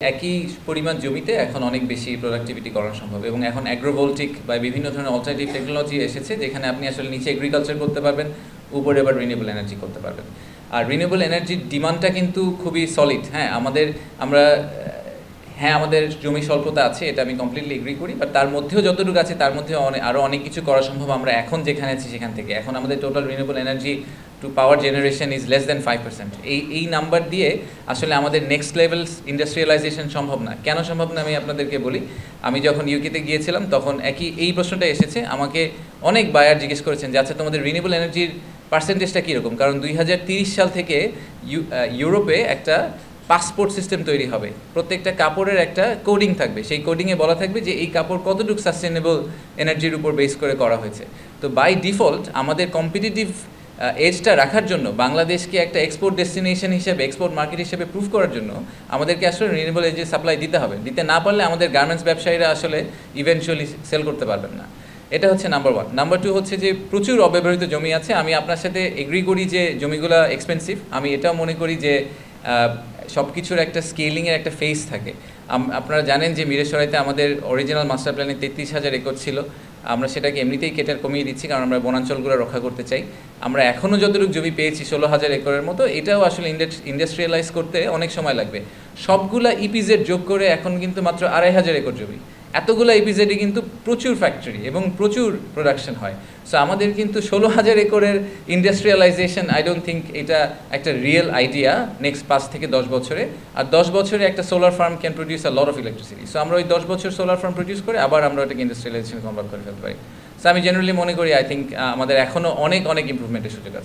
একই পরিমাণ জমিতে এখন অনেক বেশি প্রোডাক্টিভিটি করা সম্ভব এবং এখন অ্যাগ্রোভোল্টিক বা বিভিন্ন ধরনের অল্টারনেটিভ টেকনোলজি এসেছে যেখানে আপনি আসলে নিচে এগ্রিকালচার করতে পারবেন, উপরে আবার রিনিউয়েবল এনার্জি করতে পারবেন। আর রিনিউয়েবল এনার্জির ডিমান্ডটা কিন্তু খুবই সলিড। আমাদের জমি স্বল্পতা আছে, এটা আমি কমপ্লিটলি এগ্রি করি, বাট তার মধ্যেও যতটুকু আছে তার মধ্যে আরও অনেক কিছু করা সম্ভব। আমরা এখন যেখানে আছি সেখান থেকে এখন আমাদের total renewable energy to power generation is less than 5%। এই নাম্বার দিয়ে আসলে আমাদের নেক্সট লেভেল ইন্ডাস্ট্রিয়ালাইজেশন সম্ভব না। কেন সম্ভব না আমি আপনাদেরকে বলি। আমি যখন ইউকেতে গিয়েছিলাম তখন এই প্রশ্নটা এসেছে, আমাকে অনেক বায়ার জিজ্ঞেস করেছেন যে আচ্ছা তোমাদের রিনিউয়েবল এনার্জির পার্সেন্টেজটা কীরকম, কারণ 2030 সাল থেকে ইউরোপে একটা পাসপোর্ট সিস্টেম তৈরি হবে, প্রত্যেকটা কাপড়ের একটা কোডিং থাকবে, সেই কোডিংয়ে বলা থাকবে যে এই কাপড় কতটুকু সাস্টেনেবল এনার্জির উপর বেস করে করা হয়েছে। তো বাই ডিফল্ট আমাদের কম্পিটিটিভ এজটা রাখার জন্য বাংলাদেশকে একটা এক্সপোর্ট ডেস্টিনেশন হিসেবে, এক্সপোর্ট মার্কেট হিসেবে প্রুভ করার জন্য আমাদেরকে আসলে রিনিউয়েবল এনার্জি সাপ্লাই দিতে হবে। দিতে না পারলে আমাদের গার্মেন্টস ব্যবসায়ীরা আসলে ইভেনচুয়ালি সেল করতে পারবেন না। এটা হচ্ছে নাম্বার 1। নাম্বার 2 হচ্ছে যে প্রচুর অব্যবহৃত জমি আছে। আমি আপনার সাথে এগ্রি করি যে জমিগুলো এক্সপেন্সিভ। আমি এটাও মনে করি যে সব কিছুর একটা স্কেলিংয়ের একটা ফেজ থাকে। আপনারা জানেন যে মিরেশরাইতে আমাদের অরিজিনাল মাস্টার প্ল্যানে 33,000 একর ছিল। আমরা সেটাকে এমনিতেই কমিয়ে দিচ্ছি, কারণ আমরা বনাঞ্চলগুলো রক্ষা করতে চাই। আমরা এখনও যতটুকু জমি পেয়েছি 16,000 একরের মতো, এটাও আসলে ইন্ডাস্ট্রিয়ালাইজ করতে অনেক সময় লাগবে। সবগুলা ইপিজেড যোগ করে এখন কিন্তু মাত্র 2,500 একর জমি। এতগুলো ইপিজেডে কিন্তু প্রচুর ফ্যাক্টরি এবং প্রচুর প্রোডাকশন হয়। সো আমাদের কিন্তু 16,000 একরের ইন্ডাস্ট্রিয়ালাইজেশন, আই ডোন্ট থিঙ্ক এটা একটা রিয়েল আইডিয়া নেক্সট 5 থেকে 10 বছরে। আর 10 বছরে একটা solar farm can produce a lot of electricity. So আমরা ওই 10 বছর সোলার ফার্ম প্রডিউস করে আবার আমরা ওটাকে ইন্ডাস্ট্রিয়ালাইজেশন কনভার্ট করে ফেলতে পারি। সো আমি জেনারেলি মনে করি, আই থিঙ্ক আমাদের এখনও অনেক ইমপ্রুভমেন্টের সুযোগ আছে।